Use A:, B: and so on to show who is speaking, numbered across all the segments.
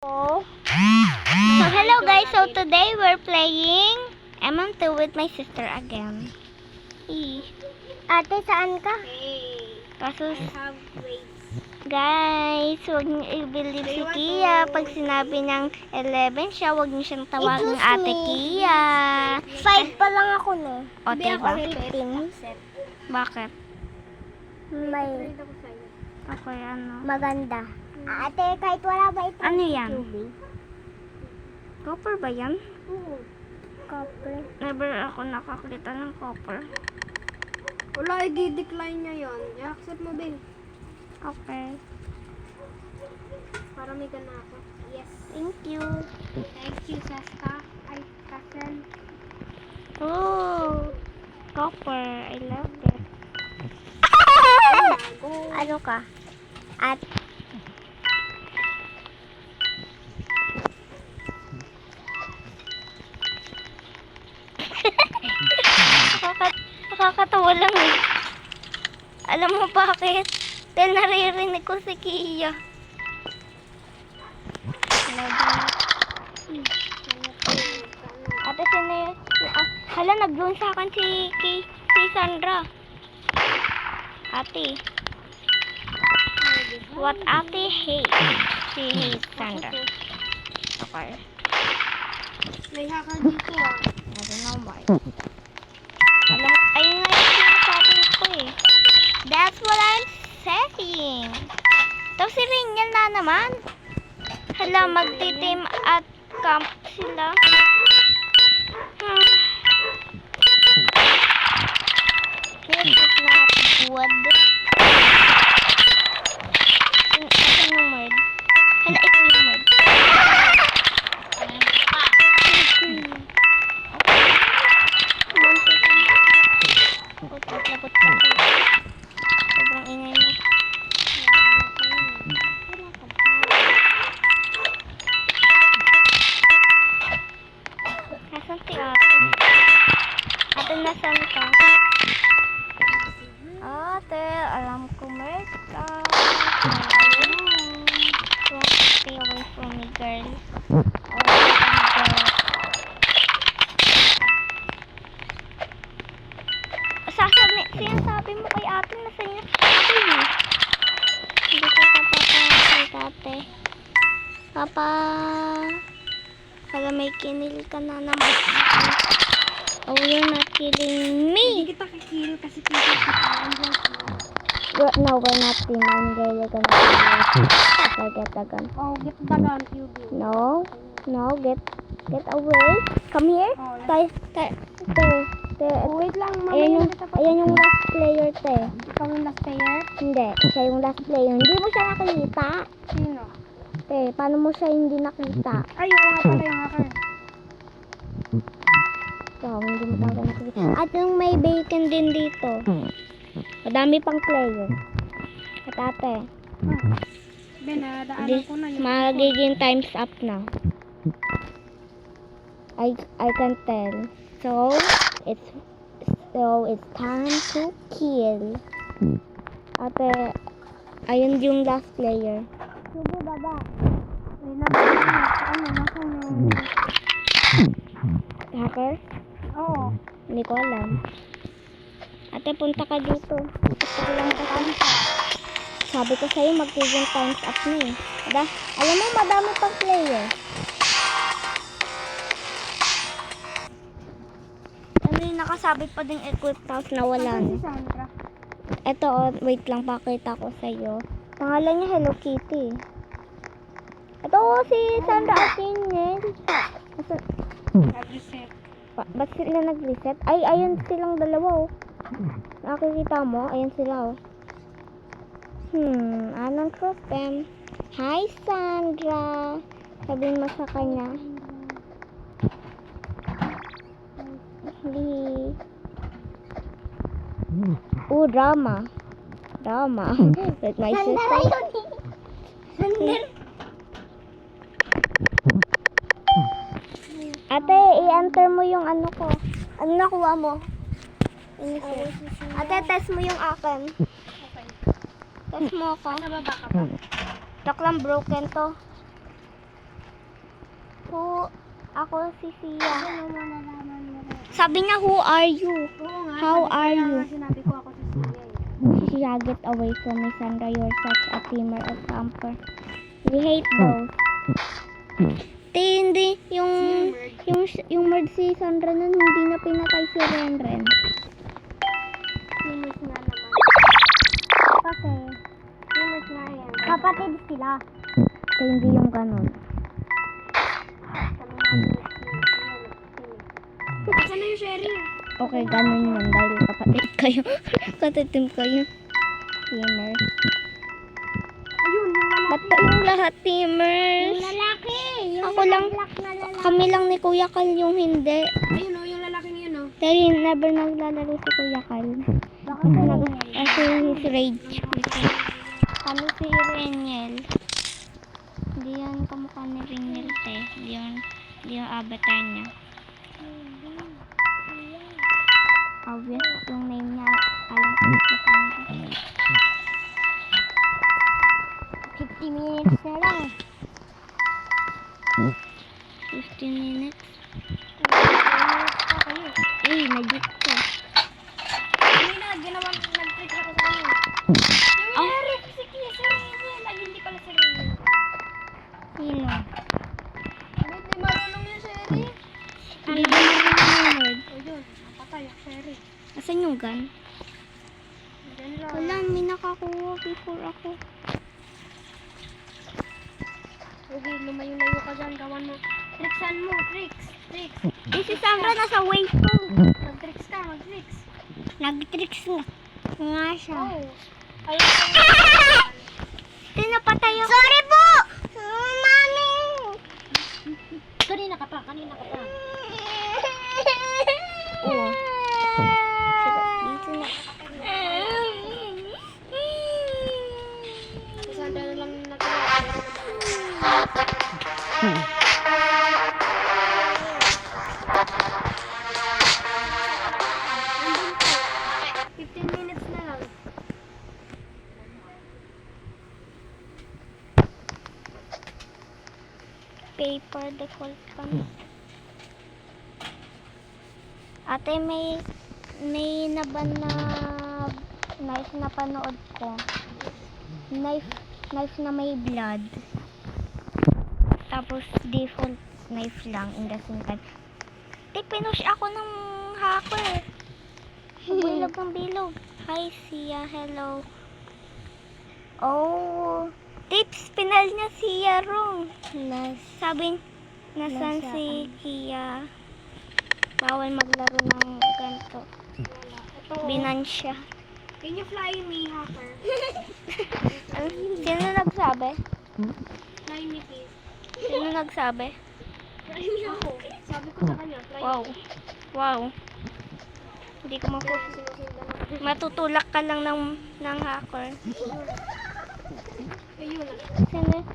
A: So hello guys, so today we're playing MM2 with my sister again. Ate, saan ka? Kaso, guys, huwag niyo i-believe si Kia. Pag sinabi niyang 11 siya, huwag niyo siyang tawagin ate Kia.
B: 5 pa lang ako, no?
A: O, diba?
B: 15.
A: Bakit?
B: May
A: Okay, ano?
B: maganda. Ate, kahit wala ba ito?
A: Ano yan? Copper ba yan?
B: Copper.
A: Never ako nakakita ng copper.
C: Wala, i-decline niya yun. I-accept mo, Ben.
A: Okay.
C: Para may gana ako. Yes.
A: Thank you.
C: Thank you, Sasta. Ay, Kasen.
A: Oh, copper. I love it.
B: Ano ka? At
A: Nakakatawa lang eh. Alam mo bakit? Dahil naririnig ko si Kia. Ate, sino yun? Hala, nag-loan sa akin si Sandra. Ate. What ate hates? She hates Sandra. Okay.
C: May hacker dito, ah.
A: I don't know why. Alam, ayun nga yung sinasabi ko eh. That's what I'm saying. Tapos si Rinyan na naman. Hala, magti-team at camp sila. This is not good. Ito yung word. Hala, ito yung word. Sobrang ingay mo. Nasaan si ate? Ate, nasaan ka? Ate, alam ko Merka. Don't stay away from me, girl. Sinasabi mo kay ate na sa inyo. Ate, hindi ko papapakit ate. Papa, kala may kinil ka na naman. Oh, you're not killing
C: Hindi
A: me.
C: kita kikill kasi kita kita.
A: No, we're not teaming. You're gonna kill us. I get the gun.
C: Oh, get the gun, QB.
A: No, get away. Come here.
C: Oh,
A: Wait
C: lang,
A: Ayan yung last player, te.
C: Ikaw yung last player?
A: Hindi, siya yung last player. Hindi mo siya nakikita.
C: Sino?
A: Te, paano mo siya hindi nakita?
C: Ay, oo nga pala yung hacker.
A: Wow, hindi mo talaga nakikita. At yung may bacon din dito. Madami pang player. At ate,
C: Ben, nadaanan ko na yung...
A: magiging times up na. I can tell. So it's time to kill. Ate, ayun yung last player.
B: subo baba.
C: May nadaanan na. Nasaan yung...
A: Hacker?
C: Oo.
A: Hindi ko alam. Ate, punta ka dito. Gusto ko lang kasi. Sabi ko sa'yo, magiging times up na eh. Alam mo, madami pang player. Ano yung nakasabit pa ding equip tapos nawala
C: Nasaan
A: na.
C: si Sandra?
A: Eto, wait lang, pakita ko sa'yo. Pangalan niya Hello Kitty. Ito, si Sandra Akinel.
C: Nag-reset.
A: Ba't sila nag-reset? Ay, ayun silang dalawa oh. Nakikita mo? Ayun sila oh. Anong cross them? Hi, Sandra. Sabihin mo sa kanya. Hindi. Drama. Drama. With my sister. Ate, i-enter mo yung ano ko. Ano nakuha mo? Ate, test mo yung akin. Test mo ako.
C: Sa baba ka pa.
A: Joke lang, broken to. Ako si Sia.
B: Ano mo nalaman mo rin?
A: Sabi niya, who are you?
C: Oo nga.
A: How
C: sabi ko
A: are
C: kaya
A: you?
C: nga Sinabi ko ako si Sia eh.
A: Sia, get away from me, Sandra. You're such a teamer of camper. We hate those. Hindi. Yung merd si Sandra nun, hindi na pinatay si Renren.
C: Teamers nga naman.
B: Kasi,
C: Teamers nga yan.
B: kapatid sila.
A: Kaya hindi yung ganun.
C: Kami namin Asan na yung Sherry?
A: Okay, ganun yun. Dahil kapatid kayo. Katatim kayo. Teamer.
C: Ayun, yung lalaki.
A: Ba't pa yung lahat teamers?
B: Yung lalaki. Yung
A: Ako lang.
B: black na lalaki.
A: Kami lang ni Kuya Kal yung hindi.
C: Ayun yung lalaking yun
A: Dahil never naglalaro si Kuya Kal.
B: Bakit ganun?
A: Kasi his rage. Ano si Reniel? Hindi yan kamukha ni Reniel te. Hindi yung avatar niya. Obvious yung name niya. Alam ko si Sandra.
B: 50 minutes na lang.
A: 15 minutes.
B: 15 minutes pa kayo.
A: Eh, nag-git ka.
C: Kanina, nag-trick ako sa kanya. Yung Sherry, si Kia, si Reniel. Ay, hindi pala si Reniel.
A: Sino?
C: Hindi marunong yung Sherry.
A: Hindi ba marunong word?
C: Ayun, patay ang Sherry.
A: Asan yung gun?
C: Diyan lang.
A: Wala, may nakakuha before ako.
C: Okay, lumayo-layo ka dyan. Gawan mo. Tricksan mo, tricks.
A: Eh, si Sandra nasa wave 2.
C: Mag-tricks ka, mag-tricks.
A: Nag-tricks nga siya.
C: Oh. Ayun.
A: Tinapatay ako.
B: Sorry po! Mami!
C: Kanina ka pa.
A: Oo. Dito na.
C: Sasanda na lang natira. 15 minutes na lang.
A: Paper default kami. Ate, may naban na knife na panood ko. Knife na may blood. Tapos default knife lang in the same time. Pinush ako ng hacker. Bilog ng bilog. Hi, Sia. Hello. Oh. Tips, pinal niya Sia wrong. Sabi, nasan
B: Nasa
A: si Kia? Bawal maglaro ng ganito. Binan siya.
C: Can you fly me, hacker?
A: Sino nagsabi?
C: Fly me, please.
A: Sino nagsabi?
C: Fly me ako. Sabi ko sa kanya, fly
A: Wow.
C: me.
A: Wow. Hindi ko
C: Sinusundan ako.
A: matutulak ka lang ng hacker.
C: Ayun.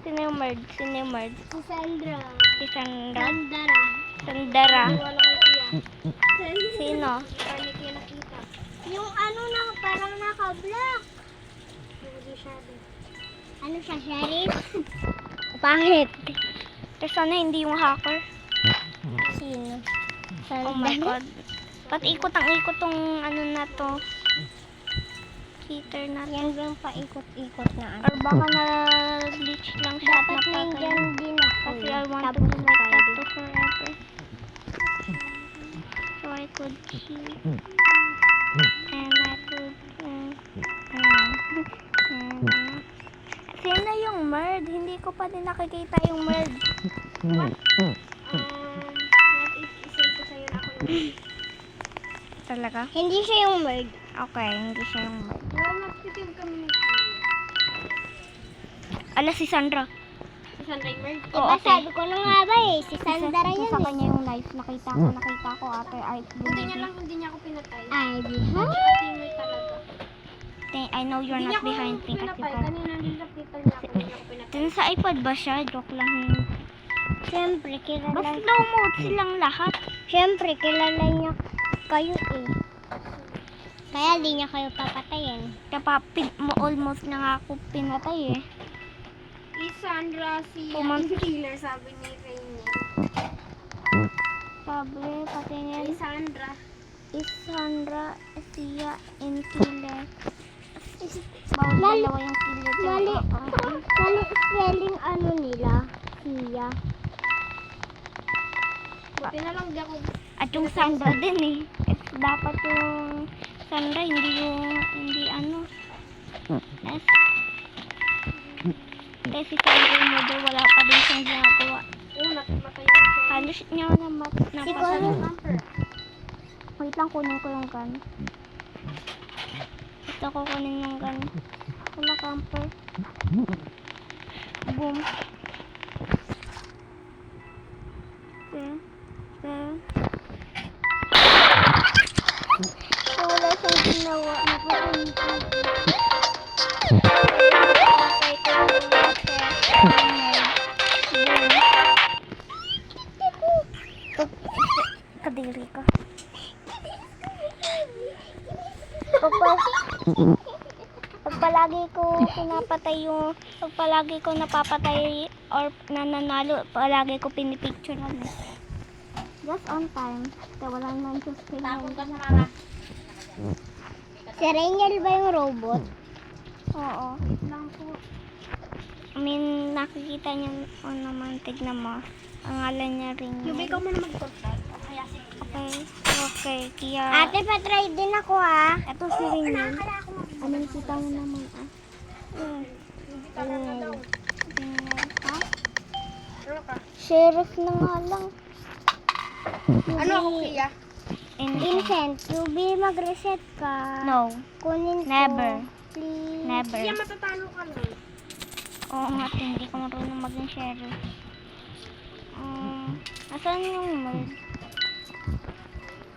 A: Sino yung merd?
B: Si Sandra.
A: Si Sandra?
B: Sandra.
A: Sandara.
C: Wala kay Tia.
A: Sino?
C: Kaya Tia nakita.
B: Yung ano na, parang naka-black.
C: Hindi siya din.
B: Ano siya, sheriff?
A: Pangit. Pero sana hindi yung hacker.
B: Sino?
A: Oh my god. Ba't ikot ang ikot tong ano na to? Heater na to.
B: Yan ba yung paikot-ikot na ano?
A: Or baka na-glitch lang siya at
B: Dapat
A: napatay.
B: nandyan din ako.
A: Kasi I want to
B: Tapos
A: be like that
B: tayo.
A: to forever. So I could cheat. And I could... Sino yung merd? Hindi ko pa din nakikita yung merd.
C: What if isay ko sa'yo na ako yung...
A: Talaga?
B: Hindi siya yung merd.
A: Okay, hindi siya yung merd.
C: Wala, nagtitim kami ni Tia.
A: Ala, si Sandra.
C: Si Sandra yung merg.
A: Oo,
B: Diba
A: ate.
B: sabi ko na nga ba eh, si Sandra
A: Isa
B: yan
A: sa
B: eh.
A: kanya yung knife. Nakita ko after art.
C: Buti niya lang hindi niya ako pinatay.
B: Ivy, ha?
C: Teammate talaga.
A: I know you're
C: Hindi
A: not
C: niya
A: behind
C: ako
A: me kasi
C: pinatay.
A: ka.
C: Kanina nilapitan niya ako. Hindi niya ako pinatay.
A: Dun sa iPad ba siya? Joke lang yun.
B: Siyempre,
A: Mas
B: kilala.
A: slow mode silang lahat.
B: Siyempre, kilala niya kayo eh. Kaya di niya kayo papatayin.
A: Kapapid mo almost na nga ako pinatay eh.
C: Sandra si
A: Pumunta.
C: killer sabi ni Rainier.
A: Sabi, patingin.
C: Sandra.
A: Isandra, Sia, Inkile. Bawal dalawa yung kilid.
B: Mali. Mali spelling ano nila. Siya.
C: Buti na lang di ako.
A: At yung Sandra din eh. Dapat yung Sandra, hindi ano. S. Kasi Sandra yung model, wala pa din siyang ginagawa.
C: Matay na siya.
A: Halos niya na
B: Siguro.
A: Wait lang, kunin ko yung gun. Gusto ko kunin yung gun. Wala camper. Boom. Wala siyang ginawa. Kadiri ko. Pag palagi ko napapatay or nananalo, palagi ko pinipicture lang. Just on time. Kaya wala naman sa screen.
C: Tapos ka sa mama.
B: Si Rainiel ba yung robot?
A: Oo.
C: Lang po.
A: I mean, nakikita niyo naman, tignan mo. Ang ngalan niya rin
C: Yung
A: yun.
C: ikaw muna mag-contact. O kaya si
A: Okay. Okay. Kaya,
B: Ate, patry din ako ha.
A: eto si Rinel.
C: Kaya ako mag-
A: Anong kita mo naman
C: Hindi ka lang na daw.
A: Rinel. Ha?
C: Ano ka?
A: Sheriff na nga lang.
C: Ano ako, Kia?
B: Vincent, Ruby, mag-reset ka.
A: No.
B: Kunin ko.
A: Never.
B: Please.
A: Never.
C: Kia, matatalo ka lang.
A: Oo nga, hindi ko marunong maging sheriff. Asan yung mold?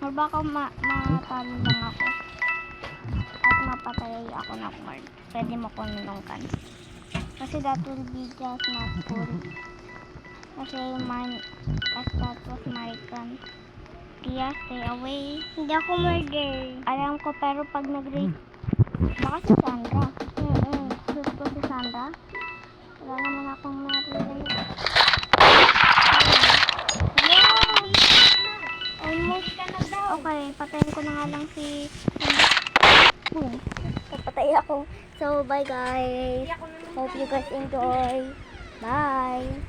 A: Or baka matalo lang ako. At mapatay ako ng mold. Pwede mo kunin yung kan. Kasi that will be just not cool. Kasi that was my gun. Kaya stay away.
B: Hindi ako murder.
A: Alam ko, pero pag nag-rate, baka si Sandra. Shoot ko si Sandra. Wala naman akong maririnig. Almost ka na daw. Okay, patayin ko na nga lang si Sandra. Papatay ako. So, bye guys. Hope you guys enjoy. Bye.